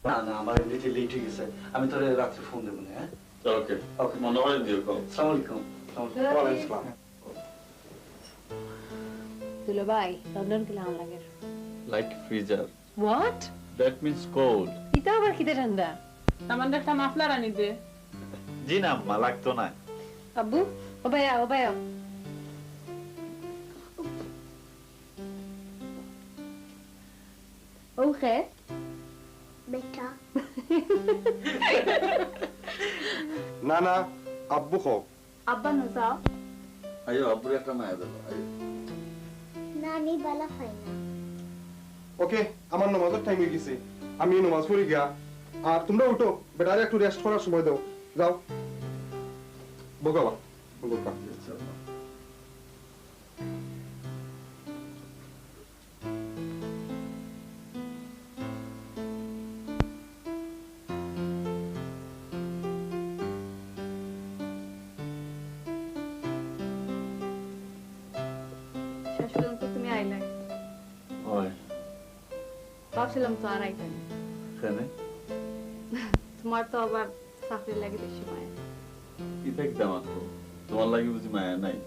না না আমার এমনিতে লেট হয়ে গেছে, আমি তোরে রাত্রে ফোন দেবো না। হ্যাঁ ওকে ওকে, মনে হয় দিও কল। আসসালামু আলাইকুম। ওয়ালাইকুম আসসালাম। দুলো ভাই লন্ডন কি লাগান লাগে? Like freezer. What? That means cold. এটা আবার কিতে ঠান্ডা? আমাদের একটা মাফলার আনি দে। জি না আম্মা, লাগতো না। আব্বু ও ভাইয়া ও ভাইয়া ওকে বেটা না না আব্বু হোক। আব্বা নজাও আইও আব্বুর একটা মায়া দেবো। নানি বালা হয় না। ওকে আমার নামাজের টাইম হয়ে গেছে, আমি নামাজ পড়ি গিয়া। আর তোমরা উঠো, বেটারে একটু রেস্ট করার সময় দাও। যাও বোকা বোকা। শেষ পর্যন্ত তুমি আইলে। ওই ভাবছিলাম তো আর আইতে না। কেন? তোমার তো আবার চাকরির লাগে বেশি মায়া। কি দেখতাম তো, তোমার লাগে বুঝি মায়া নাই?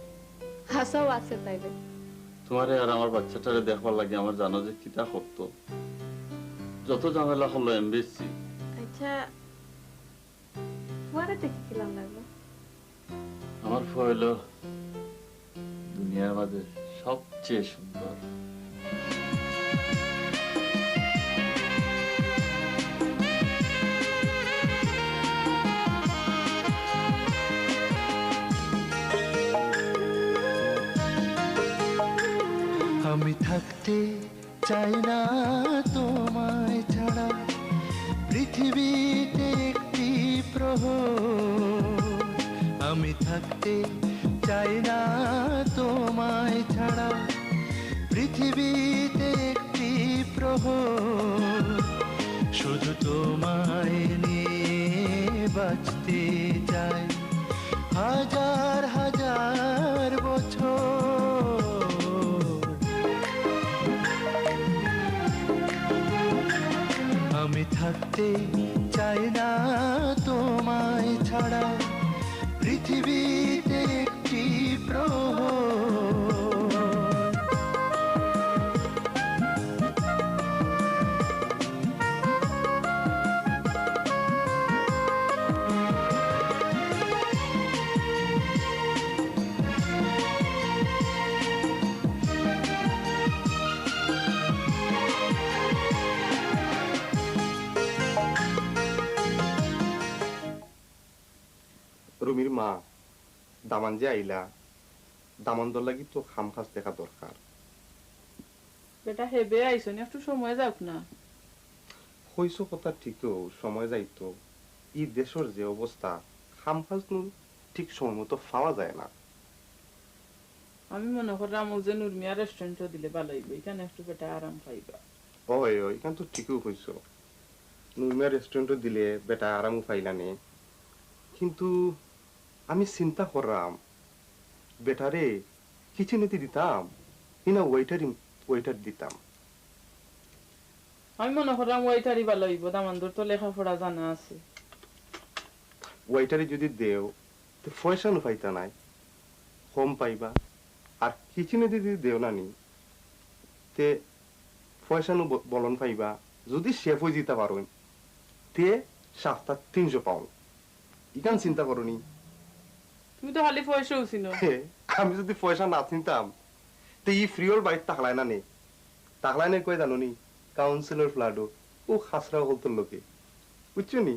হাসাও আছে তাইলে। তোমারে আর আমার বাচ্চাটারে দেখবার লাগে আমার জানো যে কিতা করতো, যত ঝামেলা হলো এমবিসি। আচ্ছা তোমারে দেখে কিলাম লাগলো? আমার হইলো দুনিয়ার মাঝে সবচেয়ে সুন্দর। আমি থাকতে চাই না তোমায় ছাড়া, পৃথিবীতে একটি প্রহর। আমি থাকতে চাই না তোমায় ছাড়া, পৃথিবীতে একটি প্রহর। শুধু তোমায় নিয়ে বাঁচতে চাই হাজার হাজার বছর। আমি থাকতে চাই না তোমায় ছাড়া, পৃথিবীতে একটি প্রহর। রুমির মা, দামান যে আইলা, দামানদর লাগি তো খাম খাস দেখা দরকার। বেটা হেবে আইছো নি, একটু সময় যাওক না। হইছো কথা ঠিকও, সময় যাইতো। এই দেশের যে অবস্থা, খাম খাস ঠিক সময় মতো পাওয়া যায় না। আমি মনে করলাম ও যে নুরমিয়া রেস্টুরেন্টও দিলে ভালো হইবে, এখানে একটু বেটা আরাম পাইবা। ওই ওই এখান তো ঠিকও হইছো, নুরমিয়া রেস্টুরেন্টও দিলে বেটা আরামও পাইলা নে। কিন্তু আমি চিন্তা করলাম বেটারে কিচেনেতে দিতাম কিনা ওয়েটার দিতাম। আমি মনে করলাম ওইটারই ভালো হইব, দামানদুর তো লেখাপড়া জানা আছে। ওয়েটারে যদি দেও তো পয়সানো পাইতা নাই, কম পাইবা। আর কিচেনেতে যদি দেও না নি তে পয়সানো বলন পাইবা। যদি শেফ হয়ে দিতে পারো তে সপ্তাহ 300 পাউন্ড। ইখান চিন্তা করনি। তুমি তো খালি পয়সা উচিনো। আমি যদি পয়সা না চিনতাম তো এই ফ্রিওর বাইক তাকলায় না নে, তাকলায় না কয়ে জানো নি কাউন্সিলর ফ্লাডো ও খাসরা হলতর লোকে, বুঝছো নি?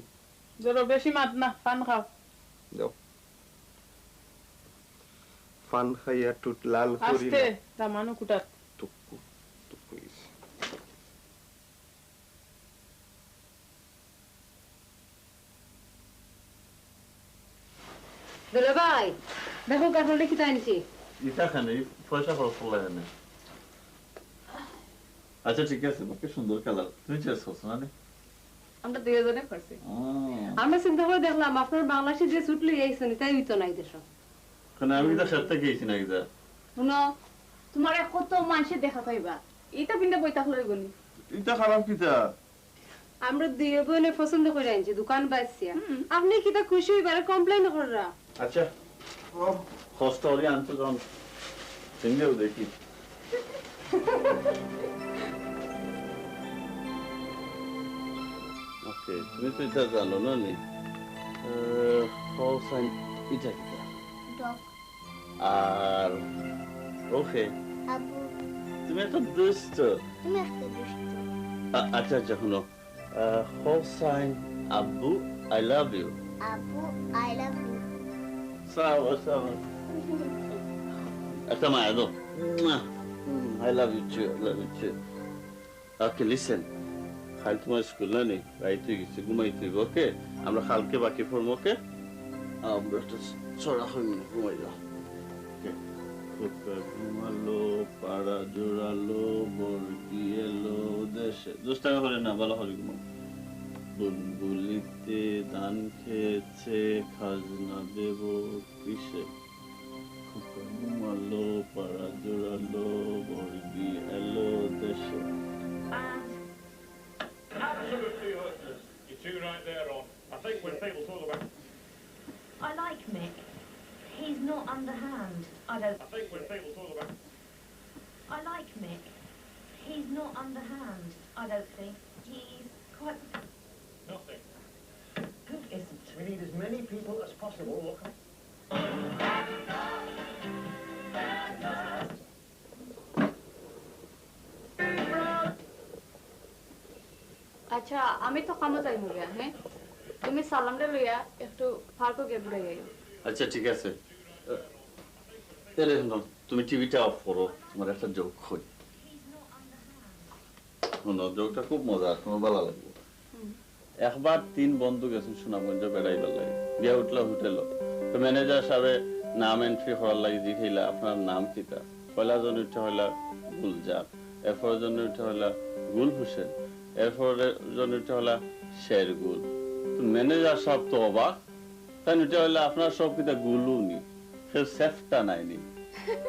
ধরো বেশি মাত না, পান খাও। যাও ফান খাইয়া টুট লাল করি আস্তে দামানো কুটাত। টুকু টুকু দুলো ভাই দেখো কাঠলে কি আনছি। ইটা খানে পয়সা খরচ করলে না। আচ্ছা ঠিক আছে, কি সুন্দর কালার। তুমি চেস করছো না? আমরা দুইজনে করছি। আমরা চিন্তা করে দেখলাম আপনার বাংলাদেশে যে ছুট লই আইছেন তাই হইতো না এই দেশ। কারণ আমি তো সাথে গেছি না কিদা। শুনো তোমার কত মানুষে দেখা পাইবা, এটা বিন্দা বইতা লই গনি। এটা খারাপ কিতা? আমরা দুই বোনে পছন্দ করে আনছি দোকান বাঁচছিয়া আপনি কি তা খুশি হইবার কমপ্লেন কররা আচ্ছা কষ্ট হলে আনতে যখন সিঙ্গেও দেখি ওকে তুমি তো এটা জানো না নি হোসাইন এটা কিটা ডগ আর ওকে আবু তুমি একটা দুষ্ট তুমি একটা দুষ্ট আচ্ছা আচ্ছা শুনো হোসাইন আব্বু আই লাভ ইউ আবু I love you Saba Saba একটা মায়া দাও I love you too. I love you too. Okay, listen. খাল তোমার স্কুল না নেই রাইতে গেছি ঘুমাইতে ওকে আমরা খালকে বাকি ফর্ম ওকে আমরা একটা ছড়া হইনি ঘুমাই যাও ঘুমালো পাড়া জোড়ালো বর্গি এলো দেশে দুষ্টামি করে না ভালো হরি ঘুমাও বুলবুলিতে ধান খেয়েছে খাজনা দেব কিসে ঘুমালো পাড়া জোড়ালো বর্গি এলো দেশে Absolutely hopeless. You two right there, Ron. I think we're able to about. I like Mick. He's not underhand. I think we're able to about. I like Mick. He's not underhand. I don't think. He's quite. Nothing. Good, isn't We need as many people as possible. আচ্ছা আমি তো কামো যাই মুগিয়া হ্যাঁ তুমি সালামটা লইয়া একটু ফার্কো গে বুড়াই যাই আচ্ছা ঠিক আছে তাহলে শোনো তুমি টিভিটা অফ করো তোমার একটা জোক কই শোনো জোকটা খুব মজা তোমার ভালো লাগবে একবার তিন বন্ধু গেছেন সুনামগঞ্জ বেড়াইবার লাগে বিয়া উঠলো হোটেল তো ম্যানেজার সাহেব নাম এন্ট্রি করার লাগে জিখাইলা আপনার নাম কিটা পয়লা জন উঠে হইলা গুলজার এরপর জন উঠে হইলা গুল হোসেন এরপর জন উঠে হইলা শেরগুল তো ম্যানেজার সাহেব তো অবাক তাই উঠে হইলা আপনার সব কিটা গুলুনি সে সেফটা নাইনি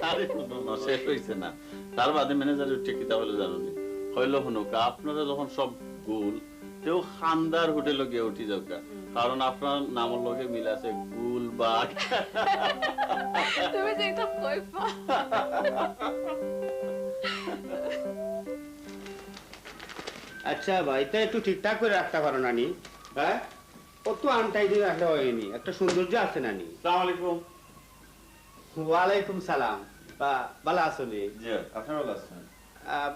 আরে কোনো শেষ হইছে না তার বাদে ম্যানেজার উঠে কিটা হলো জানোনি হইলো হুনুকা আপনারা যখন সব গুল তেও খানদার হোটেলে গিয়ে উঠি যাও কারণ আপনার নামের লগে মিল আছে গুলবাগ তুমি যে একটা কইফা আচ্ছা ভাই তা একটু ঠিকঠাক করে রাখতে পারো নানি হ্যাঁ কত আনটাইডি রাখলে হয়নি একটা সৌন্দর্য আছে নানি আসসালামু আলাইকুম ওয়ালাইকুম সালাম বালা আসলে জি আপনি ভালো আছেন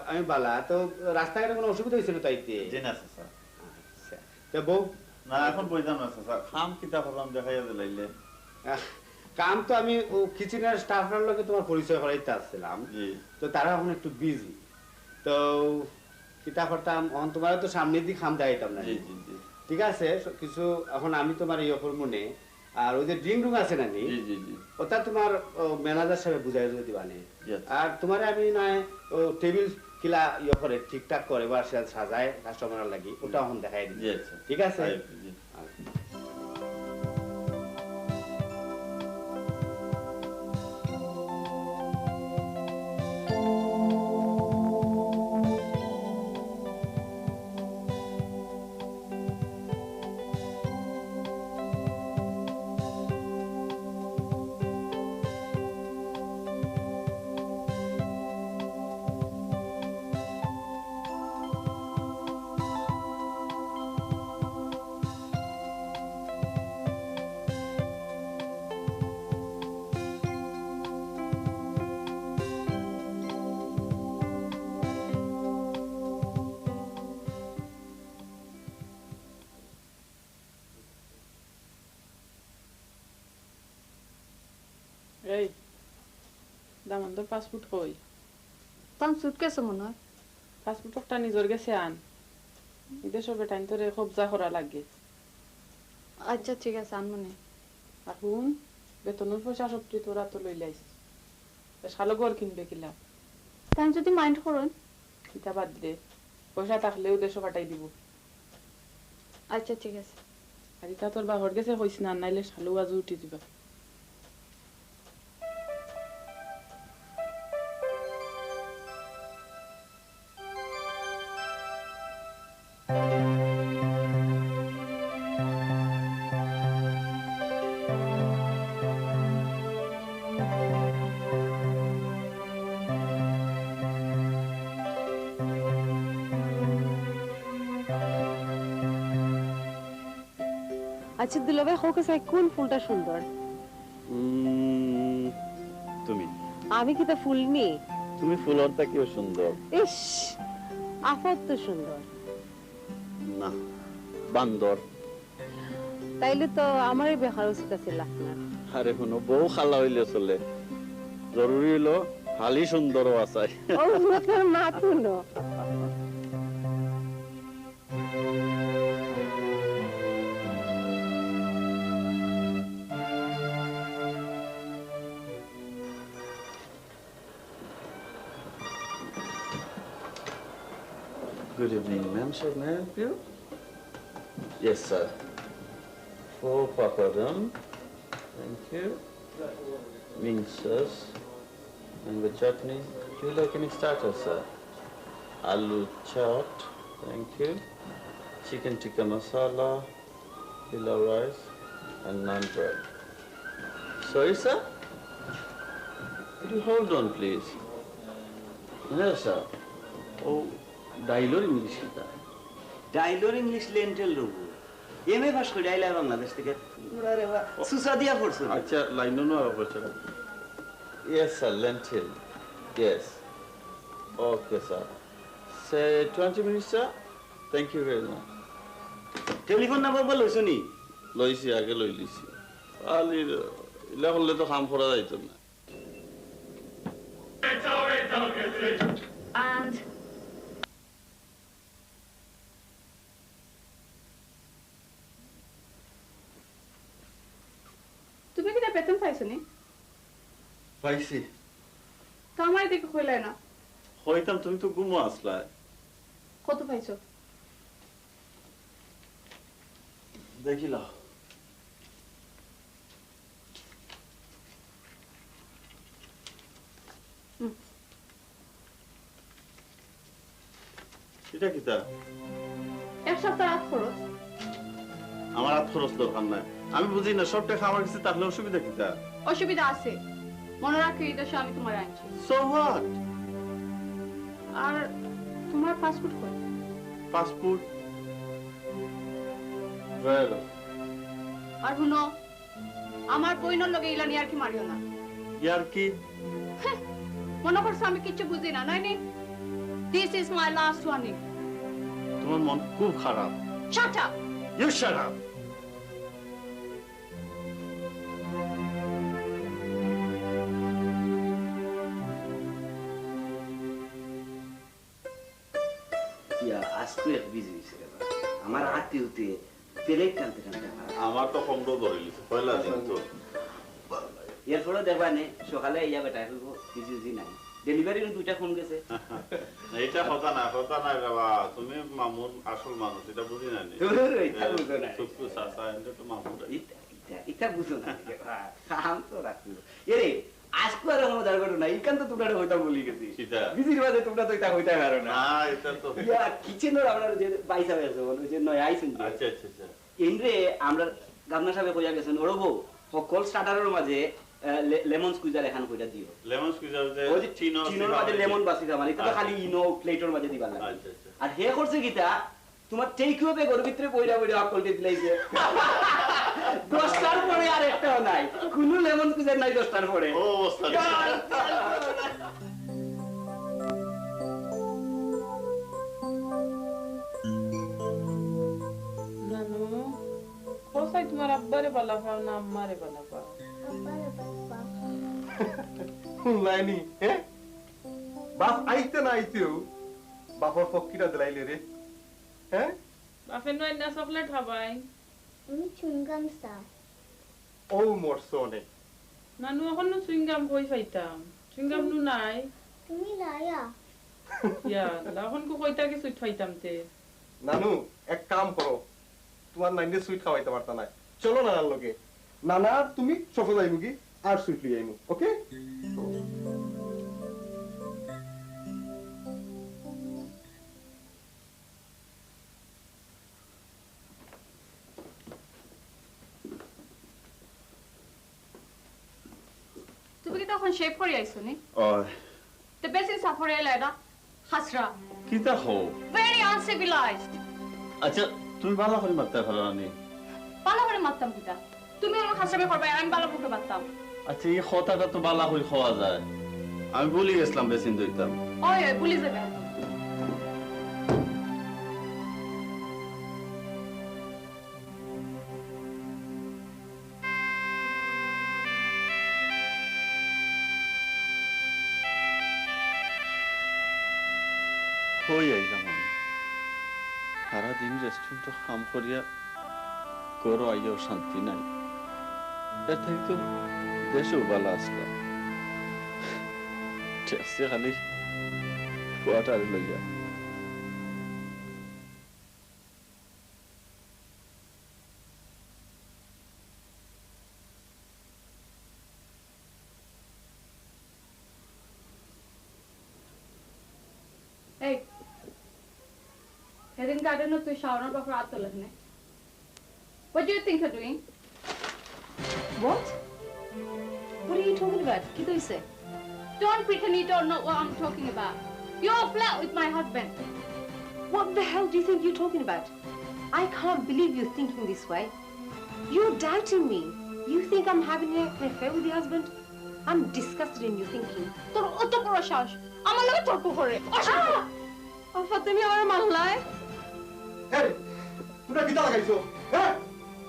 আমি বালা তো রাস্তাঘাটে কোনো অসুবিধা হয়েছিল তাইতে জি না স্যার আচ্ছা তো বউ না এখন বইতাম না স্যার খাম কিতাব হলাম দেখাইয়া দিলাইলে কাম তো আমি ও কিচেনের স্টাফের লগে তোমার পরিচয় করাইতে আসছিলাম তো তারা এখন একটু বিজি তো কিতা করতাম এখন তোমার তো সামনে দিয়ে খাম দেখাইতাম না ঠিক আছে কিছু এখন আমি তোমার ইয়ে হরমোনে আর ওই যে ড্রিং রুম আছে না নি ওটা তোমার ম্যানেজার সাহেব বুঝাই দিবানে আর তোমার আমি নয় ও টেবিল কিলা ইয়ে করে ঠিকঠাক করে বা সাজায় কাস্টমার লাগি ওটা এখন দেখাই দিই ঠিক আছে এই দামন্দর পাসপোর্ট কই তাম সুটকেস মনে হয় পাসপোর্ট একটা নিজের গেছে আন বিদেশের বেটাইন তোরে কবজা করা লাগে আচ্ছা ঠিক আছে আন মনে আর হুন বেতনের পয়সা সবটি তোরা তো লই লাইস শালো ঘর কিনবে কিলা তাই যদি মাইন্ড করেন কিতা বাদ দে পয়সা থাকলেও দেশে পাঠাই দিব আচ্ছা ঠিক আছে আর ইটা তোর বাহর গেছে কইস না নাইলে শালো আজু উঠি দিবা আচ্ছা দুলাভাই হোক চাই কোন ফুলটা সুন্দর? তুমি আমি কি তা ফুল নি? তুমি ফুলর থেকেও সুন্দর। ইস আফত তো সুন্দর। না বান্দর। তাইলে তো আমারই বেকার উচিত ছিল আপনার। আরে শুনো বউ খালা হইলে চলে, জরুরি হলো হালি সুন্দরও আসাই। ও তোর মা তুলো। Good evening, ma'am. Shall I help you? Yes, sir. 4 papadum. Thank you. Wing sauce. Mango chutney. Do you like any starter, sir? Aloo chaat. Thank you. Chicken tikka masala. Pilau rice. And naan bread. Sorry, sir? Could you hold on, please? Yes, sir. Oh. ডাইলর English কিতা? ডাইলর English lentil রুবু MA pass করে আইলা বাংলাদেশ থেকে ওরে বাবা সুসা দিয়া পড়ছো। আচ্ছা লাইনও না পড়ছে। Yes sir, lentil. Yes. Okay sir. Say 20 minutes sir. Thank you very much. Telephone number বল লইছনি? লইছি আগে লইলিছি। আলি ইলা করলে তো কাম করা যাইতো না। And তুমি কি বেতন পাইছো নি? পাইছি। তো আমার দিকে কইলে না। হইতাম তুমি তো ঘুমো আসলা। কত পাইছো? দেখিলা। এটা কিতা? এক সপ্তাহ রাত খরচ। আমার রাত খরচ দরকার নাই। আমি বুঝি না সব টাকা আমার কাছে তাহলে অসুবিধা কিতা? অসুবিধা আছে, মনে রাখো এই দেশে আমি তোমার আনছি। So what? আর তোমার পাসপোর্ট কই? পাসপোর্ট well আর শুনো, আমার বইনের লগে ইলা নিয়ার কি মারিও না। ইয়ার কি? মনে করছো আমি কিছু বুঝি না, নাই নি? This is my last warning. তোমার মন খুব খারাপ। Shut up. You shut up. আজকে এক বিজি হয়েছে আমার হাতে উঠে পেলেট টানতে টানতে আমার তো কমরো ধরে লিছে পয়লা দিন তো। এরপরে দেখবা নে সকালে ইয়া বেটা বিজি নাই ডেলিভারির দুইটা ফোন গেছে। এইটা কথা না বাবা, তুমি মামুন আসল মানুষ এটা বুঝি না নি। এটা বুঝো না। সুকু সাসা এটা তো মামুন। এটা বুঝো না। কাম তো রাখো এরে আজকে আর আমার দাঁড় করো না ইকান তো তোমরা হইতা বলি গেছি সেটা বিজির বাদে তোমরা তো এটা হইতা পারো না। না এটা তো ইয়া কিচেনের আমরা যে বাইসা হয়েছে ওই যে নয় আইছেন। আচ্ছা আচ্ছা আচ্ছা ইনরে আমরা গামনা সাহেব কইয়া গেছেন ওরবো সকল স্টার্টারের মাঝে লেমন স্কুইজার এখান কইরা দিও। লেমন স্কুইজার যে ওই যে চিনোর মাঝে লেমন বাসি খাবার এটা তো খালি ইনো প্লেটের মাঝে দিবা লাগে। আচ্ছা আচ্ছা আর হে করছে কিটা তোমার টেক হবে ঘরের ভিতরে পয়রা পয়রা আকল দিয়ে দিলাইছে 10টার পরে আর একটাও নাই কোনো লেমন স্কুইজার নাই 10টার পরে। ও অবস্থা নানু কোথায় তোমার আব্বারে বালা পাও না আম্মারে বালা পাও? লাইনি হ্যাঁ বাপ আইতে না আইতেও বাপর ফকিরা দিলাইলে রে। হ্যাঁ বাপের নয় না চকলেট খাবাই। আমি চুইংগাম চা। ও মরছো অনেক। নানু এখন চুইংগাম কই পাইতাম? চুইংগাম নু নাই। তুমি লায়া ইয়া এখন কো কইতা কি সুইট পাইতাম তে। নানু এক কাম করো, তোমার নাইনে সুইট খাওয়াইতে পারতা না, চলো নানার লগে। নানা তুমি সফল যাইমু কি আর সুইট লিয়ে আইমু। ওকে তুমি কি তখন শেভ করে আইছো নি? ওই তে বেশি সাফরে এলা না হাসরা। কিতা হো? Very uncivilised. আচ্ছা তুমি ভালো করে মারতে পারো না নি? ভালো করে মারতাম কিটা তুমি আমার খাসরামে করবে আমি ভালো করে মারতাম আচ্ছা এই কথাটা তো বালা হই খাওয়া যায় আমি বলি গেছিলাম বেসিন দইতাম ওই ওই পুলিশ যাবে কই আইলাম আমি সারাদিন রেস্টুরেন্টে কাম করিয়া করো আইয়াও শান্তি নাই এর থেকে তো দেশেও ভালো আসলাম টেস্টে খালি কোয়ার্টারে লইয়া এই হেদিন গার্ডেনে তুই শাওনের বাপর হাত তোলেন না What do you think you're doing? What? What are you talking about? কি কইছে? Don't pretend you don't know what I'm talking about. You're flat with my husband. What the hell do you think you're talking about? I can't believe you're thinking this way. You're doubting me. You think I'm having an affair with your husband? I'm disgusted in your thinking. তোর অত বড় সাহস আমার লগে তর্ক করে আফা তুমি আমার মারলাই এই তোমরা কি লাগাইছো হ্যাঁ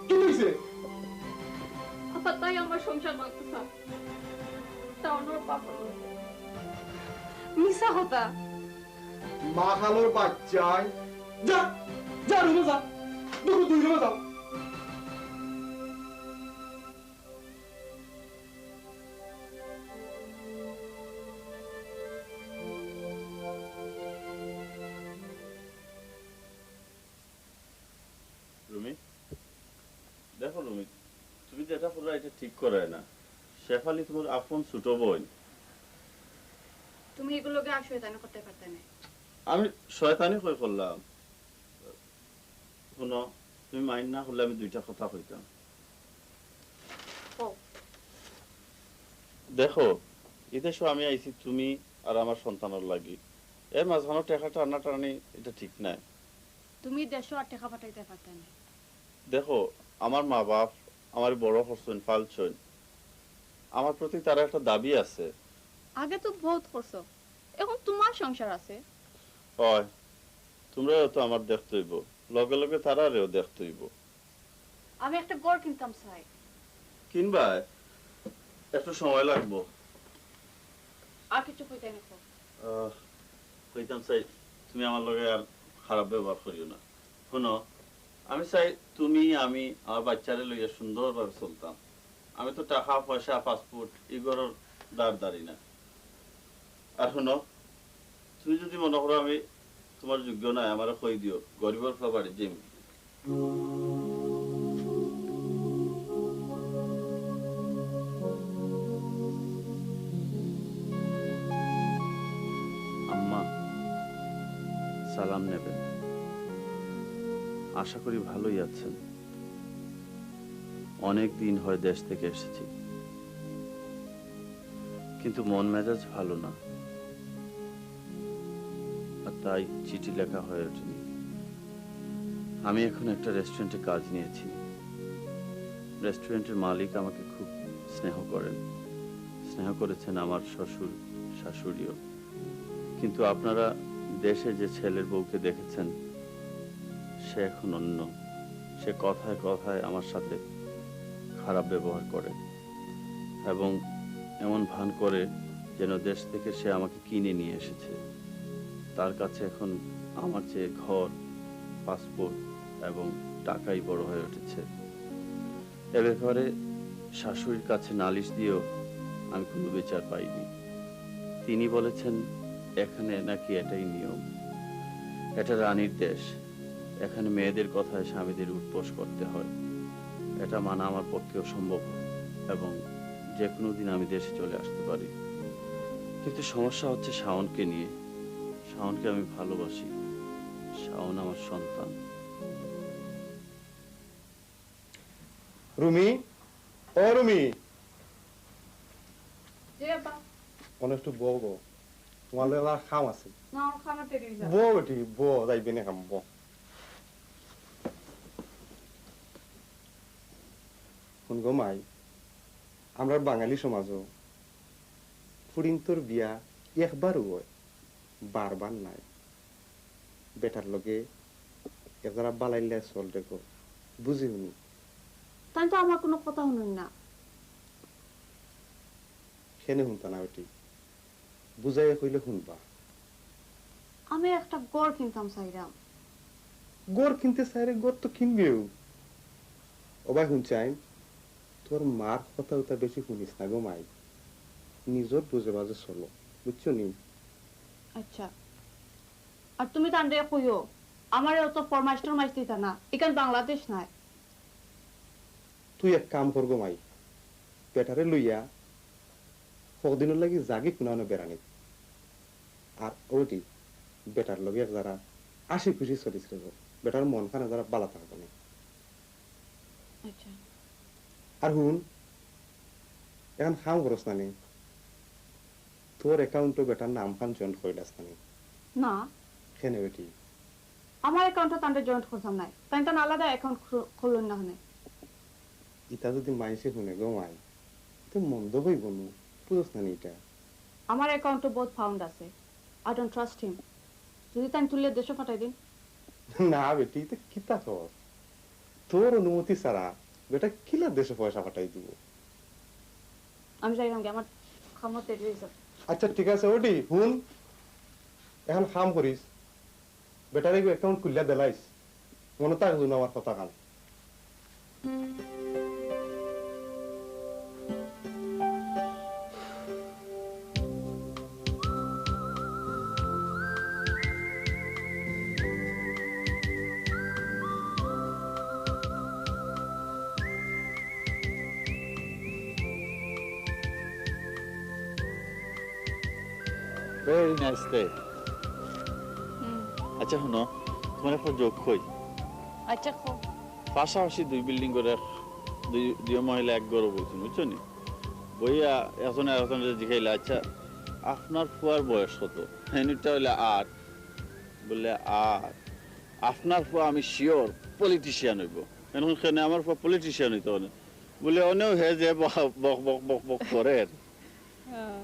কি হইছে আপা তাই আমার সংসার ভাঙতেছে তাও ওর বাবা মিশা হতা মা খালোর বাচ্চায় যা যা রুমে যা দুটো দুই রুমে যাও রুমি দেখো রুমি তুমি যেটা করো এটা ঠিক করে না শেফালি তোমার আপন ছোট বোন তুমি এগুলোকে আর শয়তানি করতে পারতে না আমি শয়তানি কই করলাম শুনো তুমি মাইন্ড না করলে আমি দুইটা কথা কইতাম দেখো এদেশে আমি আইছি তুমি আর আমার সন্তানের লাগি এর মাঝখানে টাকা টানাটানি এটা ঠিক নাই তুমি দেশও আর টাকা পাঠাইতে পারতে না দেখো আমার মা বাপ আমার বড় করছেন পালছেন আমার প্রতি তার একটা দাবি আছে আগে তো বহুত করছো এখন তোমার সংসার আছে হয় তোমরাও তো আমার দেখতে হইব লগে লগে তারারেও দেখতে হইব আমি একটা গড় কিনতাম চাই কিনবা একটু সময় লাগবো আর কিছু কইতে না কইতাম চাই তুমি আমার লগে আর খারাপ ব্যবহার করিও না শোনো আমি চাই তুমি আমি আমার বাচ্চারে লইয়া সুন্দরভাবে চলতাম আমি তো টাকা পয়সা পাসপোর্ট এগুলোর দাঁড়ি না আর শোনো তুমি যদি মনে করো আমি তোমার যোগ্য নাই আমার কই দিও গরিবের বাড়ি জিম আম্মা সালাম নেবেন আশা করি ভালোই আছেন অনেক দিন হয় দেশ থেকে এসেছি কিন্তু মন মেজাজ ভালো না আর তাই চিঠি লেখা হয়ে ওঠেনি আমি এখন একটা রেস্টুরেন্টে কাজ নিয়েছি রেস্টুরেন্টের মালিক আমাকে খুব স্নেহ করেন স্নেহ করেছেন আমার শ্বশুর শাশুড়িও কিন্তু আপনারা দেশে যে ছেলের বউকে দেখেছেন সে এখন অন্য সে কথায় কথায় আমার সাথে খারাপ ব্যবহার করে এবং এমন ভান করে যেন দেশ থেকে সে আমাকে কিনে নিয়ে এসেছে তার কাছে এখন আমার চেয়ে ঘর পাসপোর্ট এবং টাকাই বড় হয়ে উঠেছে এ ব্যাপারে শাশুড়ির কাছে নালিশ দিয়েও আমি কোনো বিচার পাইনি তিনি বলেছেন এখানে নাকি এটাই নিয়ম এটা রানীর দেশ এখানে মেয়েদের কথায় স্বামীদের উৎপোষ করতে হয় এটা মানা আমার পক্ষেও সম্ভব এবং যে কোনো দিন আমি দেশে চলে আসতে পারি কিন্তু সমস্যা হচ্ছে শাওনকে নিয়ে শাওনকে আমি ভালোবাসি শাওন আমার সন্তান রুমি ও রুমি জি আপা অনেক একটু বউ গো তোমার লগে খাম আছে না আমার খানা দেরি হয়ে যাবে বউ বেটি বউ যাইবে না খাম বউ এখন গমাই আমরা বাঙালি সমাজও ফুরিন্তর বিয়া একবারও হয় বারবার নাই বেটার লগে এজারা বালাইলে চল দেখো বুঝি শুনি তাই তো আমার কোনো কথা শুনুন না সেনে শুনতা না ওটি বুঝাইয়া কইলে শুনবা আমি একটা গড় কিনতাম চাইরাম গড় কিনতে চাইরে গড় তো কিনবেও অবাই শুনছাই তোর মার কথা ওটা বেশি শুনিস না গো মাই নিজর বুঝে বাজে চলো বুঝছো নি আচ্ছা আর তুমি তান্ডে কইও আমার অত ফরমাইশ টরমাইশ দিতা না এখান বাংলাদেশ নাই তুই এক কাম কর গো মাই পেটারে লইয়া কদিনের লাগি জাগি কুনানো বেড়ানি আর ওটি বেটার লগে যারা আশি খুশি চলিস রে বেটার মন খানে যারা বালা থাকবে না আচ্ছা আর হুন এখন খাম খরচ নানি তোর অ্যাকাউন্টে বেটার নাম খান জয়েন্ট করে দাস নানি না কেন বেটি আমার অ্যাকাউন্টে তান্ডে জয়েন্ট করতাম নাই তাই তো আলাদা অ্যাকাউন্ট খুললেন না হনে ইটা যদি মাইসে শুনে গো মাই তো মন্দ হইব না বুঝছ নানি এটা আমার অ্যাকাউন্টে বহুত ফাউন্ড আছে আই ডোন্ট ট্রাস্ট হিম যদি তাই তুললে দেশে পাঠাই দিন না বেটি তো কিতা কর তোর অনুমতি ছাড়া বেটা কিলা দেশে পয়সা পাঠাই দিব আমি যাইলাম কি আমার খামর তৈরি হয়েছে আচ্ছা ঠিক আছে ওটি হুন এখন খাম করিস বেটারে অ্যাকাউন্ট খুললা দেলাইস মনে থাক যেন আমার কথা কান Very nice day. আচ্ছা শুনো তোমার একটা যোগ কই আচ্ছা খো পাশাপাশি দুই বিল্ডিং করে দুই মহিলা এক গড় বলছেন বুঝছো নি বইয়া এখন এখন জিখাইলে আচ্ছা আপনার ফুয়ার বয়স কত এনিটা হইলে 8 বললে 8 আপনার ফুয়া আমি শিওর পলিটিশিয়ান হইব এখন কেন আমার ফুয়া পলিটিশিয়ান হইতো না বলে অনেও হে যে বক বক বক বক করে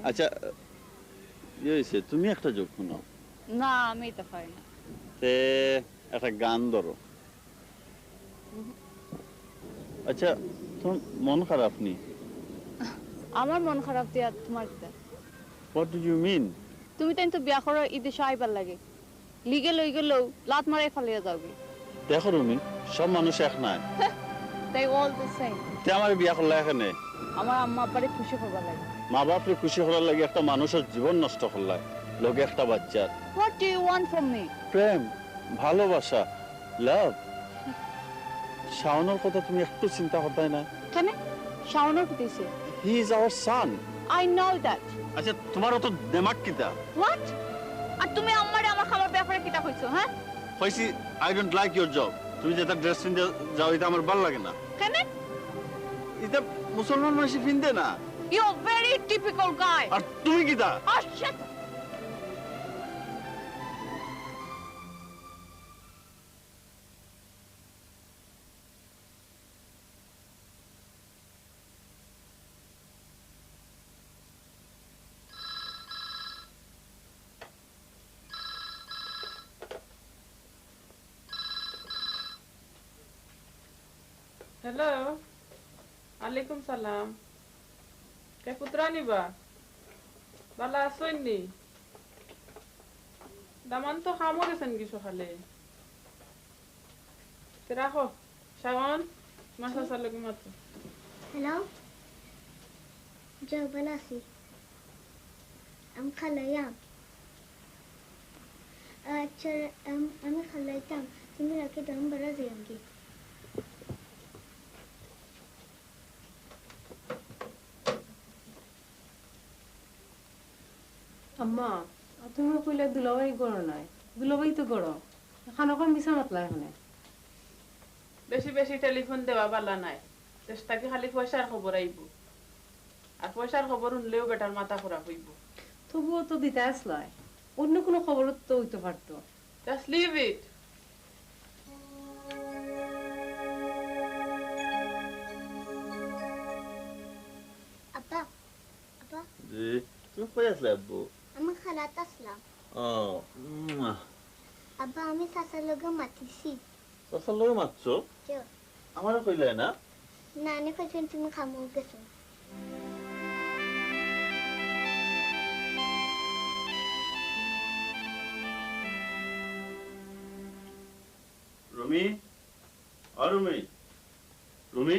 আচ্ছা ইয়েছে তুমি একটা যোগ শুনো না আমি তো পারি না তে একটা গান ধরো আচ্ছা তোমার মন খারাপ নি আমার মন খারাপ দিয়া তোমার কি হোয়াট ডু ইউ মিন তুমি তাই তো বিয়া করো ঈদে আইবার লাগে লিগে লই গেল লাত মারে ফালিয়া যাওগে দেখো রুমি সব মানুষ এক না they all the same তে আমার বিয়া করলে এখানে আমার আম্মা আব্বারে খুশি করবার লাগে মা বাপরে খুশি করার লাগে একটা মানুষের জীবন নষ্ট করলায় লোকে একটা বাচ্চার what do you want from me প্রেম ভালোবাসা লাভ শাওনের কথা তুমি একটু চিন্তা করতে না কেন শাওনের কি দিছে he is our son I know that আচ্ছা তোমার তো দিমাগ কিটা what আর তুমি আম্মারে আমার খাবার ব্যাপারে কিটা কইছো হ্যাঁ কইছি I don't like your job তুমি যেটা ড্রেস পিনতে যাও এটা আমার ভালো লাগে না কেন এটা মুসলমান মানুষ পিনতে না you're very typical guy আর তুমি কিটা oh shit হ্যালো আলাইকুম সালাম কে পুত্রা নিবা বালা আসইনি দামান তো খামো গেছেন কি সকালে রাখো শাওন মাসা সালকে মাত্র Hello? Joe Banassi. I'm Kalayam. I'm Kalayam. তুমি রাখে দাম বড় যায়ঙ্গি আম্মা তুমি কইলে দুলাবাই গড় নাই দুলাবাই তো গড় খানা কম বিছা মাতলা এখানে বেশি বেশি টেলিফোন দেওয়া বালা নাই চেষ্টা কি খালি পয়সার খবর আইব আর পয়সার খবর শুনলেও বেটার মাথা খারাপ হইব তবুও তো দিতে আসলাই অন্য কোনো খবর তো হইতে পারতো জাস্ট লিভ ইট আসলে আব্বু? আমি খালাত আসলাম। ও আব্বা আমি চাচার লগে মাতিছি। চাচার লগে মাতছো? কিয়? আমারও কইলে না? নানি কইছেন তুমি খামু গেছো। রুমি, রুমি, রুমি,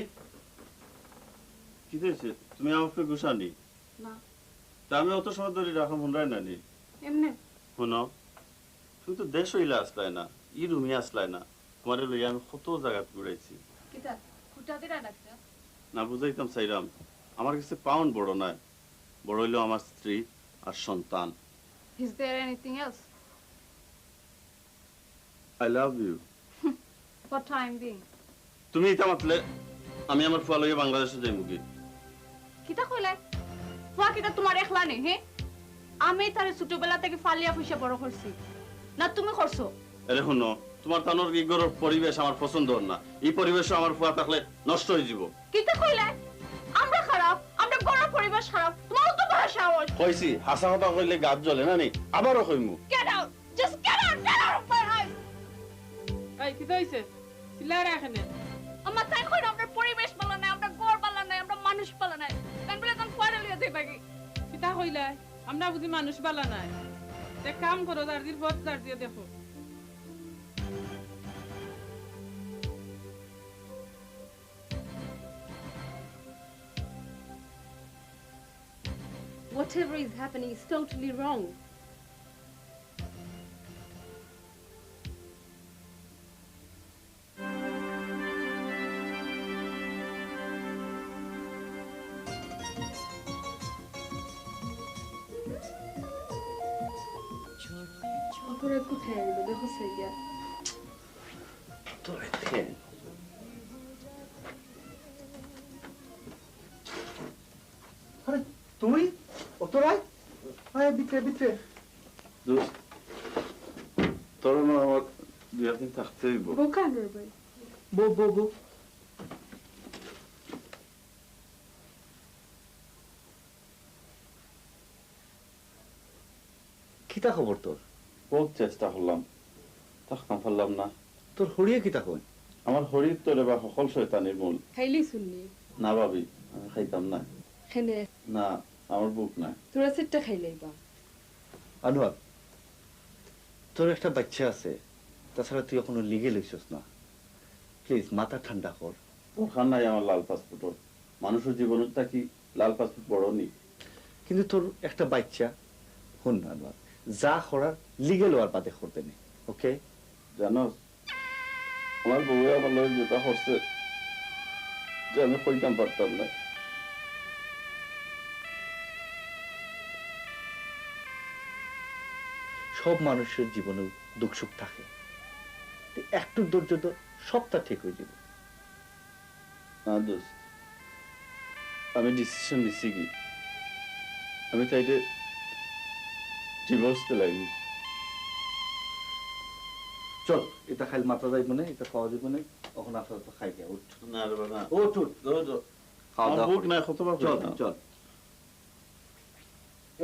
কি হয়েছে? তুমি আমাকে গুছানি না। তা আমি অত সময় ধরে রাখা মন রায় নানি। এমনি শোনো, তুমি তো দেশ হইলে আসলায় না, ই রুমি আসলায় না, তোমার লইয়া আমি কত জায়গাত ঘুরাইছি। কিতা খুঁটা দিরা ডাকছে? না বুঝাইতাম চাইরাম, আমার কাছে পাউন্ড বড় নয়, বড় হইলো আমার স্ত্রী আর সন্তান। Is there anything else? I love you. For time being. তুমি এটা মাতলে আমি আমার ফুয়া লইয়া বাংলাদেশে যাই মুগি। কিতা কইলাই? ফুয়া কিতা তোমার একলা নেই, হে? আমি তার ছোটবেলা থেকে ফালিয়া ফুসা বড় করছি। না তুমি করছো? আরে শুনো, তোমার তানোর ইগরের পরিবেশ আমার পছন্দ না। এই পরিবেশে আমার ফুয়া থাকলে নষ্ট হয়ে যাব। কিতা কইলাই? আমরা খারাপ, আমরা গড় পরিবেশ খারাপ। তোমার তো বড় সাহস। কইছি, হাসা কথা কইলে গাছ জ্বলে না নি? আবারও কইমু। Get out! Just get out! Get out of my eyes! এই কি হইছে? চিল্লায় রাখেন। আমার তাই কই আমরা পরিবেশ ভালো নাই, আমরা গড় ভালো নাই, আমরা মানুষ ভালো নাই। কেন বলে তখন পড়ে লিয়ে দেই বাকি। কিতা কইলাই? আমরা বুঝি মানুষ বালা নাই। এক কাম করো, দার্জির পথ দার্জিয়ে দেখো। Whatever is happening is totally wrong. Apara কোথায় গেল দেখো সাইয়া? তোরে দেখেন। আরে তুই অতরাই? আয় ভিতরে ভিতরে। দোস্ত, তোর না আমার দুই একদিন থাকতে হইব। বোকা রে ভাই। বো বো বো। কিতা খবর তোর? খুব চেষ্টা করলাম, থাকতাম পারলাম না। তোর হরিয়ে কিতা কই? আমার হরির তোরে বা সকল শয়তানির মূল। খাইলি শুনলি? না ভাবি, আমি খাইতাম না। খেনে না, আমার বুক না। তোরা সেটটা খাইলাই বা? আনোয়ার, তোর একটা বাচ্চা আছে, তাছাড়া তুই এখনো লিগে লইছস না। প্লিজ মাথা ঠান্ডা কর। দরকার নাই আমার লাল পাসপোর্ট। মানুষের জীবনটা কি লাল পাসপোর্ট বড় নি? কিন্তু তোর একটা বাচ্চা, শুন আনোয়ার, যা করার লিগেল হওয়ার বাদে করতে নেই, ওকে? জানো, আমার বউ আমার লোক যেটা করছে যে আমি কইতাম পারতাম না। সব মানুষের জীবনেও দুঃখ সুখ থাকে, একটু ধৈর্য ধর, সবটা ঠিক হয়ে যাবে। না দোস্ত, আমি ডিসিশন নিছি কি, আমি চাইতে ডিভোর্স দিলাইনি। চল, এটা খাইলে মাথা যাইব না, এটা খাওয়া যাবে না, তখন আপনার তো খাই গিয়া উঠ। না রে বাবা, উঠ উঠ, খাওয়া দাওয়া বুক না কতবার চল চল।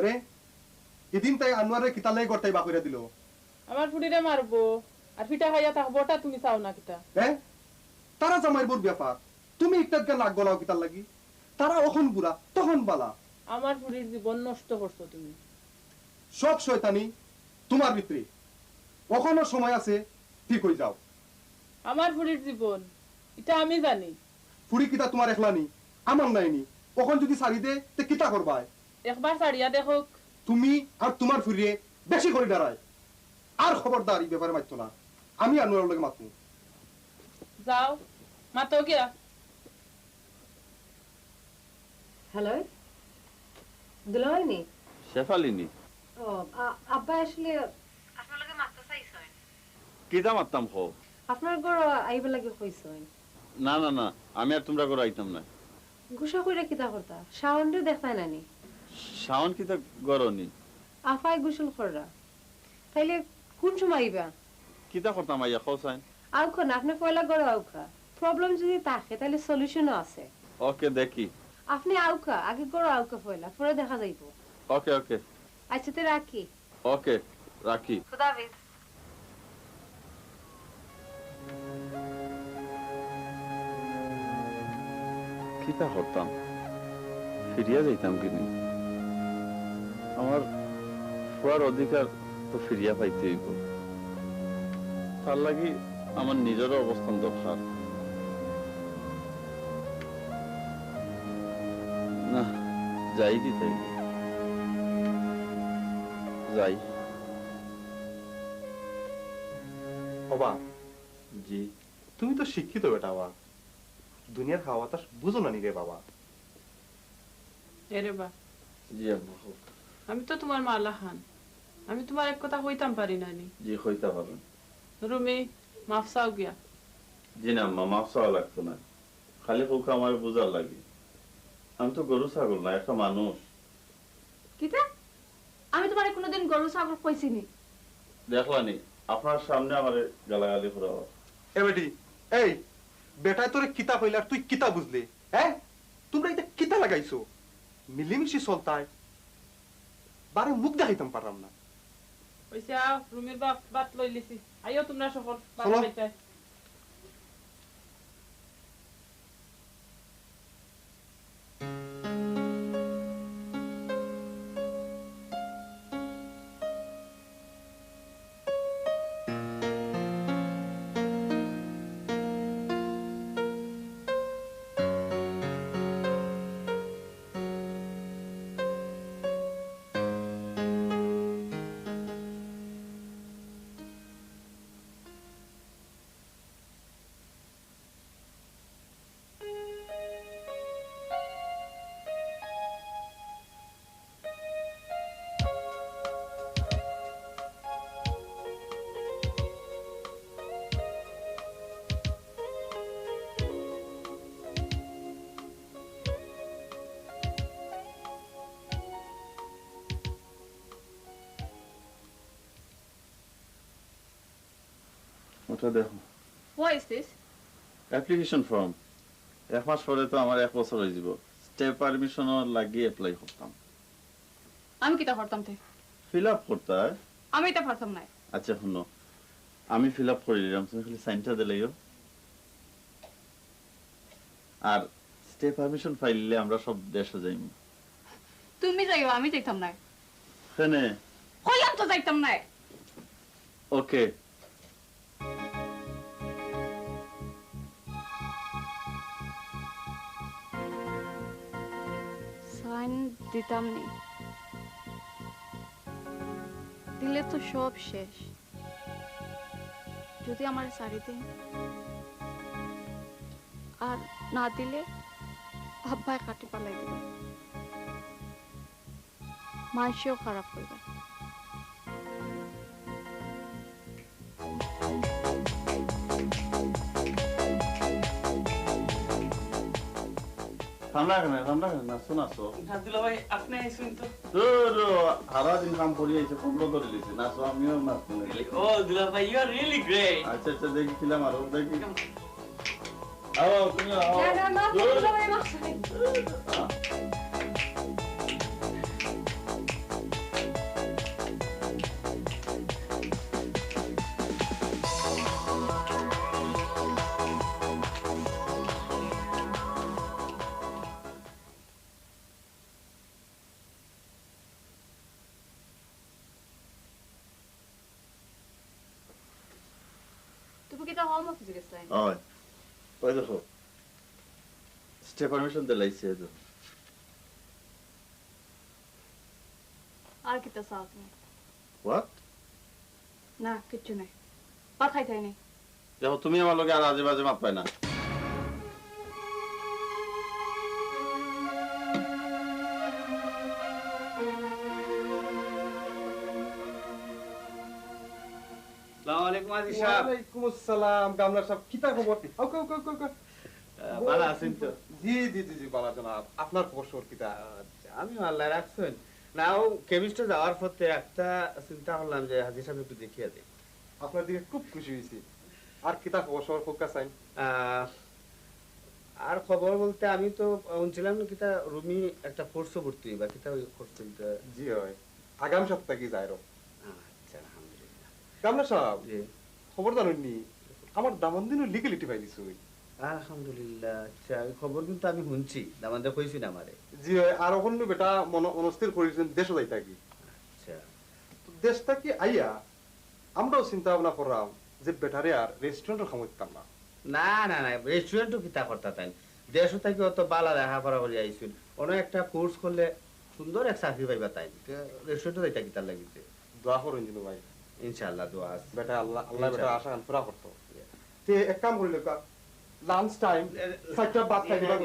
রে এদিন তাই আনোয়ারে কিতালে গটাই বাকইরা দিল। আমার ফুটিরে মারবো আর পিঠা খাইয়া থাকবোটা তুমি চাও না কিতা? হ্যাঁ, তারা জামাইবর ব্যাপার, তুমি একটা গান নাক গলাও কিতার লাগি? তারা অখন বুড়া তখন বালা। আমার ফুটির জীবন নষ্ট করছো তুমি। সব শয়তানি তোমার ভিতরে, কখনো সময় আছে ঠিক হয়ে যাও। আমার ফুটির জীবন এটা আমি জানি। ফুড়ি কিতা তোমার একলা নি, আমার নাইনি। কখন যদি সারি দে তে কিতা করবাই? একবার সারিয়া দেখো। তুমি আর তোমার ফুরিয়ে বেশি করে দাঁড়ায়। আর খবরদার এই ব্যাপারে মাত্র না, আমি আনোয়ারের লগে মাতমু। যাও মাতো গিয়া। হ্যালো, দুলাইনি? শেফালিনি। ও আব্বা আসলে আপনার লগে মাত্র চাইছেন। কিতা মারতাম হো? আপনার ঘর আইবা লাগে কইছেন। না না না, আমি আর তোমরা করে আইতাম না। গুসা কইরা কিতা করতা? শাওনরে দেখতাই নানি? শাওন কিতা গরনি? আফাই গোসল কররা। তাইলে কোন সময় আইবা? কিতা করতাম আইয়া খোসাইন? আউখা না, আপনি পয়লা গড় আউখা। প্রবলেম যদি থাকে তাহলে সলিউশনও আছে। ওকে দেখি। আপনি আউখা, আগে গড় আউখা পয়লা, পরে দেখা যাইব। ওকে ওকে। আচ্ছা তো রাখি। ওকে রাখি। খুদা হাফেজ। কিতা করতাম, ফিরিয়া যাইতাম কিনি? আমার ফুয়ার অধিকার তো ফিরিয়া পাইতে হইব, তার লাগি আমার নিজেরও অবস্থান দরকার। না যাই কি তাই যাই। বাবা জি তুমি তো শিক্ষিত বেটা বাবা, দুনিয়ার খাওয়া তা বুঝো না নি রে বাবা। এরে বা জি আম্মা। আমি তো তোমার মালা খান, আমি তোমার এক কথা হইতাম পারি না নি। জি হইতে পারেন। রুমি মাফ চাও গিয়া। জি না আম্মা, মাফ চাওয়া লাগতো না, খালি হোক আমার বোঝার লাগে। আমি তো গরু ছাগল না, একটা মানুষ। কিতা? আমি তোমার কোনোদিন গরু ছাগল কইছিনি? দেখলানি আপনার সামনে আমার গালাগালি করা। এ বেটি, এই বেটায় তোরে কিতা কইলা আর তুই কিতা বুঝলি? হ্যাঁ তোমরা এটা কিতা লাগাইছো? মিলিমিশি চলতায় বারে মুখ দেখাইতাম পারলাম না। ওইসে আও, রুমির বাপ বাত লই লিছি। আইও তোমরা সকল বাত চলো। লইতে। ওটা দেখো। What is this? Application form. এক মাস পরে তো আমার 1 বছর হয়ে যাব। স্টে পারমিশনও লাগিয়ে অ্যাপ্লাই করতাম। আমি কিতা করতাম তে? ফিল আপ করতে হয়। আমি এটা পারতাম না। আচ্ছা শুনো, আমি ফিল আপ করে দিলাম, তুমি খালি সাইনটা দিলেইও। আর স্টে পারমিশন ফাইললে আমরা সব দেশে যাইম। তুমি যাইও, আমি যাইতাম না। কেনে? কইলাম তো যাইতাম না। ওকে। সাইন দিতাম নি, দিলে তো সব শেষ। যদি আমার সারি দেন আর না দিলে আব্বাই কাটি পালাই দিবে, মানুষও খারাপ করবে। ঠান্ডা কেনে নাচো নাচো। দুলা ভাই আপনি আইসুন তো। সারা দিন কাম করি আইছে, কমলো করে দিছে, নাচো আমিও নাচবো। ও দুলা ভাই ইউ আর রিয়েলি গ্রেট। আচ্ছা আচ্ছা দেখিছিলাম আরো দেখি। আও তুমি আও। না না মা, দুলা ভাই মা। তুমি কি তা হোম অফিসে গেছলাই? ওই ওই দেখো স্টে পারমিশন দিলাইছে তো। আর কি তা চাও তুমি? হোয়াট? না কিচ্ছু নাই, ভাত খাইতে নাই। দেখো তুমি আমার লগে আর আজে বাজে মাপ পাই না। আসসালামু আলাইকুম আজি সাহেব। ওয়ালাইকুম আসসালাম গামলা সাহেব, কিতা খবর? ওকে ওকে ওকে ওকে। ভালো আছেন তো? জি জি জি জি ভালো জনাব। আপনার খবর সর কিতা? আচ্ছা, আমি আল্লাহ রাখছেন। নাও কেমিস্টে যাওয়ার পথে একটা চিন্তা করলাম যে হাজি সাহেব একটু দেখিয়ে দেই। আপনার দিকে খুব খুশি হয়েছি। আর কিতা খবর সর কোকা চাইন? আর খবর বলতে আমি তো শুনছিলাম কিতা রুমি একটা কোর্সে ভর্তি বা কিতা ওই কোর্স চলতে। জি হয়। আগামী সপ্তাহে কি যায় আচ্ছা আলহামদুলিল্লাহ। কামলা সাহেব খবর জানেননি আমার দামন্দিনও লিগেলিটি পাইলিছো আলহামদুলিল্লাহ। আচ্ছা খবর কিন্তু আমি শুনছি, দামান্দা কইছি না আমারে। জি আর ওখানে বেটা মনস্থির করেছেন দেশে যাই থাকি। আচ্ছা দেশটা কি আইয়া আমরাও চিন্তা ভাবনা করলাম যে বেটারে আর রেস্টুরেন্টের খামতাম না। না না না রেস্টুরেন্টও কিতা করতা তাই দেশও থাকি অত বালা দেখা করা বলে আইসুন অনেক একটা কোর্স করলে সুন্দর এক চাকরি পাইবা তাই রেস্টুরেন্টে যাইতা কিতার লাগিছে। দোয়া করুন জিনু ভাই। ইনশাআল্লাহ দোয়া আছে বেটা আল্লাহ আল্লাহ বেটা আশা পুরা করতো। তে এক কাম করিল লাঞ্চ টাইম সাইটটা বাদ খাই দিবা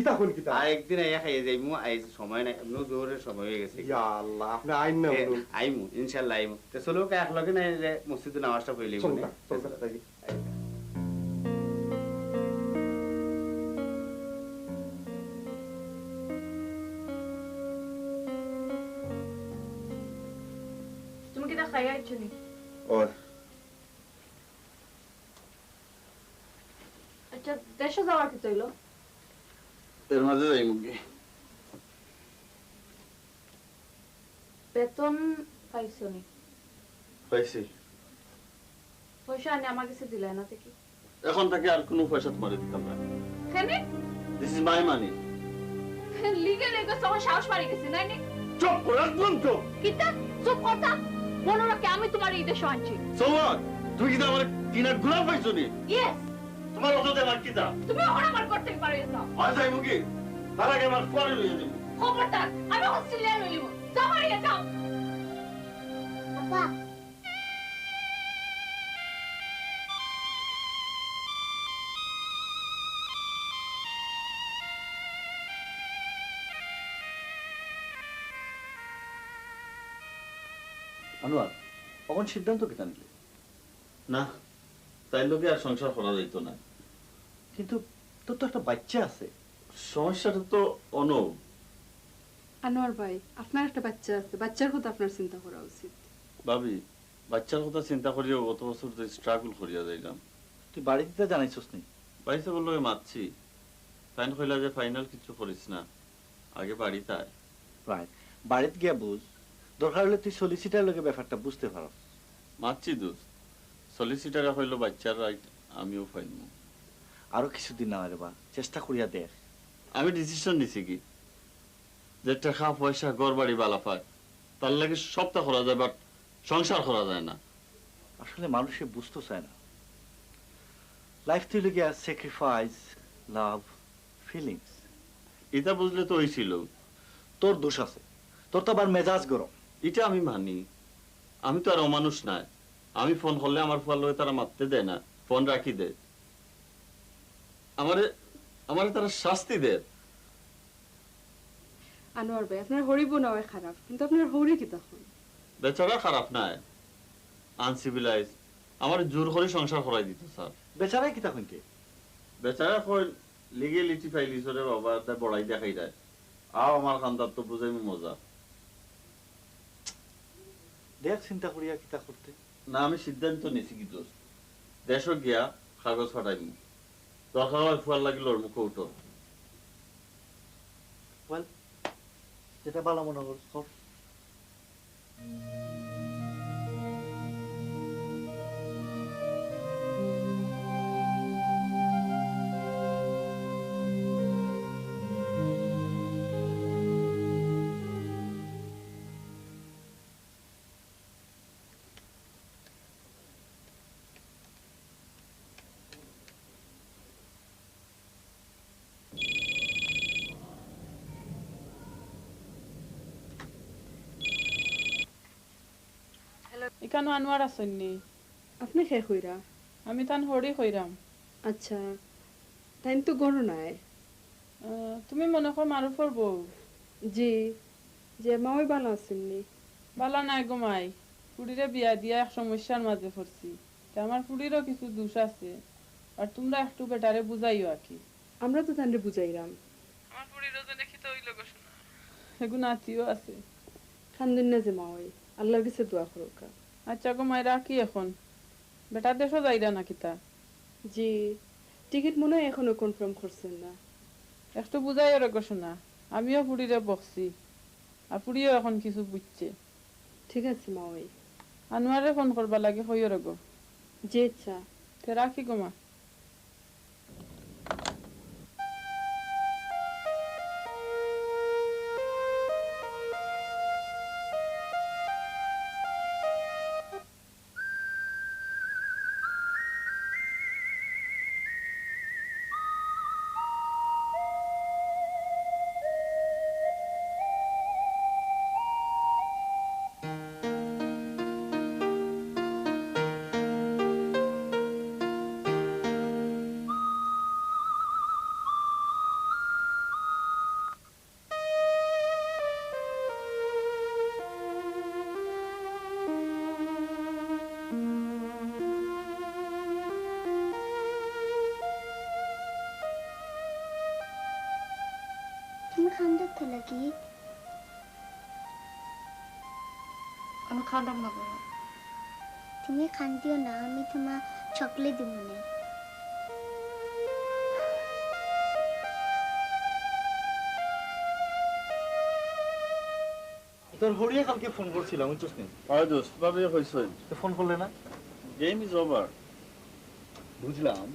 ইতা কোন কিতা আর একদিন আইয়া খাইয়ে যাইমু আই সময় নাই এমন জোরে সময় হয়ে গেছে। ইয়া আল্লাহ আপনি আইন না বলুন। আইমু ইনশাআল্লাহ আইমু। তে চলো কা এক লগে নাই যে মসজিদে নামাজটা পড়িলি চল চল তাই তুমি কি তা খাইয়া আইছো নি? ও আচ্ছা দেশে যাওয়ার কি তৈল? এর মাঝে যাই মুখে বেতন পাইছো নি? পাইছি। পয়সা আনি আমার কাছে দিলে না থেকে এখন থেকে আর কোনো পয়সা তোমার দিতাম না। কেনে? দিস ইজ মাই মানি। লিগে লেগে সবার সাহস পারি গেছে না নি? চুপ কর একদম চুপ। কিতা চুপ করতা? মনে রাখে আমি তোমার এই দেশে আনছি। সোয়াট তুই কি আমার কিনার গোলাম পাইছো নি? ইয়েস। তোমার অততে আমার কিতা? তুমি ওখানে আমার করতে পারো না। আর যাই মুখে তার আগে আমার পরে লইয়া দেব। খবরদার আমি অস্ট্রেলিয়া লইব। যাও বাড়িতে যাও। আপা আনোয়ার তখন সিদ্ধান্ত কেটা নিলে? না তাই লোকে আর সংসার করা যাইত না। কিন্তু তোর তো একটা বাচ্চা আছে। সমস্যাটা তো অনব। আনোয়ার ভাই আপনার একটা বাচ্চা আছে, বাচ্চার কথা আপনার চিন্তা করা উচিত। ভাবি বাচ্চার কথা চিন্তা করিয়া গত বছর তো স্ট্রাগল করিয়া যাইলাম। তুই বাড়িতে জানাইছস নি? বাড়িতে বললো মারছি ফাইন কইলা যে ফাইনাল কিছু করিস না আগে বাড়িতে আয়। রাইট বাড়িতে গিয়া বুঝ, দরকার হলে তুই সলিসিটার লগে ব্যাপারটা বুঝতে পারো। মারছি দোষ সলিসিটারে হইল বাচ্চার রাইট আমিও ফাইনমু। আরো কিছুদিন না রে বা চেষ্টা করিয়া দেখ। আমি ডিসিশন নিছি কি যে টাকা পয়সা ঘর বাড়ি বালা পায় তার লাগে সবটা করা যায় বাট সংসার করা যায় না। আসলে মানুষে বুঝতে চায় না লাইফ তুই গিয়া স্যাক্রিফাইস লাভ ফিলিংস। এটা বুঝলে তো হইছিল। তোর দোষ আছে, তোর তো আবার মেজাজ গরম। এটা আমি মানি, আমি তো আর অমানুষ নাই। আমি ফোন করলে আমার ফোন লগে তারা মারতে দেয় না, ফোন রাখি দেয়। আমারে তারা শাস্তি দেয়। আনোয়ার ভাই আপনার হরিব না হয় খারাপ, কিন্তু আপনার হরি কি তখন? বেচারা খারাপ নাই, আনসিভিলাইজ। আমার জোর করে সংসার করাই দিত স্যার। বেচারাই কি তখন কে? বেচারা কই লিগেলিটি ফাইলিস রে বাবা, তা বড়াই দেখাই যায়। আও আমার খানদার তো বুঝাইমু মজা। দেখ চিন্তা করিয়া কিতা করতে। না আমি সিদ্ধান্ত নিছি কি দোষ, দেশ গিয়া কাগজ ফাটাইমু। দরকার হয় ফুয়ার লাগিল ওর মুখে উঠো। যেটা ভালো মনে কর। এখানে আনোয়ার আসেননি? আপনি কে কইরা? আমি তান হরি কইরাম। আচ্ছা টাইম তো গড় নাই। তুমি মনে কর মারুফর বউ? জি যে মাওই ভালো আছেননি? বালা নাই গো মাই, কুড়িরে বিয়া দিয়া এক সমস্যার মাঝে পড়ছি। আমার কুড়িরও কিছু দোষ আছে, আর তোমরা একটু বেটারে বুঝাইও আর কি। আমরা তো তান্ডে বুঝাইরাম। আমার কুড়িরও যে দেখি তো হইল গো শোনা, সেগুন আত্মীয় আছে। খান্দুন না যে মাওই, আল্লাহর কাছে দোয়া করো। আচ্ছা গো মাই রাখি এখন, বেটার দেশও যাইরা নাকি তা? জি টিকিট মনে হয় এখনো কনফার্ম করছেন না। একটু বুঝাই ওরে গো শোনা, আমিও পুরীরে বকছি, আর পুরীও এখন কিছু বুঝছে। ঠিক আছে মা ওই আনোয়ারে ফোন করবা লাগে কইও রগো যে ইচ্ছা তে রাখি গো মা তুমি খান্দাতে লাগি আমি খাওয়াম না বাবা তুমি খান্দিও না আমি তোমার চকলেট দিব না তোর হরিয়া কালকে ফোন করছিলাম বুঝছিস নি হয় দোস্ত ভাবে হইছেন তো ফোন করলে না গেম ইজ ওভার বুঝলাম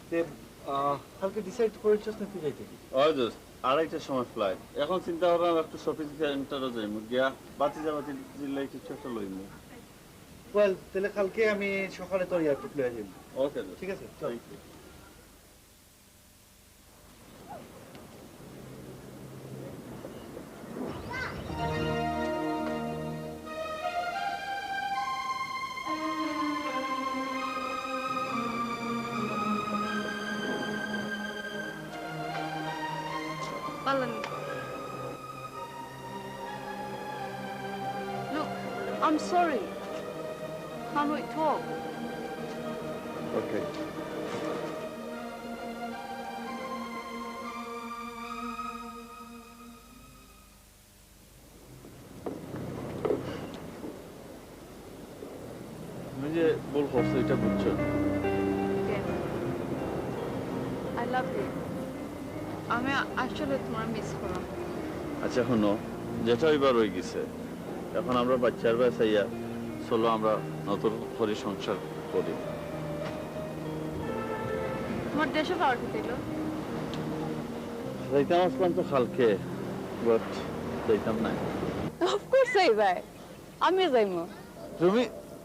তে কালকে ডিসাইড করেছিস না তুই যাইতে হয় দোস্ত 2:30টার সময় ফ্লাইট এখন চিন্তা করলাম একটু শপিং সেন্টারে যাইমু গিয়া বাতি জিল্লাই কিছু একটা লইমু ওয়েল তাহলে কালকে আমি সকালে তোর এয়ারপোর্ট লয়ে যাবো ওকে ঠিক আছে চল Alan. No, I'm sorry. Can't we talk? Okay. তুমি যে বল করছো এটা বুঝছো I love you. আমি আসলে তোমার মিস করা আচ্ছা শোনো যেটা এবার হয়ে গেছে এখন আমরা বাচ্চার বাসাইয়া চলো আমরা নতুন করে সংসার করি তোমার দেশে পাওয়ার কি দিল যাইতাম আসলাম তো কালকে বাট যাইতাম না অফকোর্স যাইবাই আমি যাইমু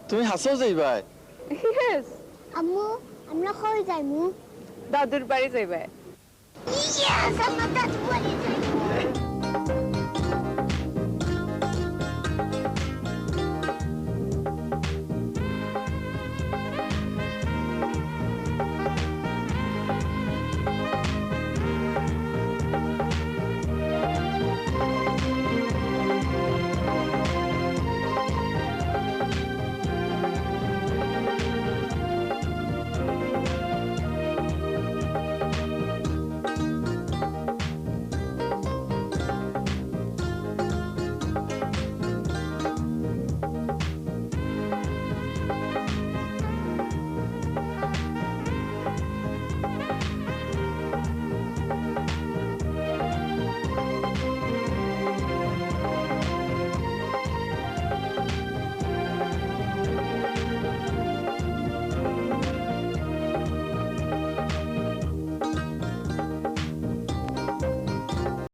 তুমি হাসাও যাইবাই ইয়েস আম্মু আমরা কই যাইমু দাদুর বাড়ি যাইবাই ইয়েস আমরা দাদু বাড়ি যাইমু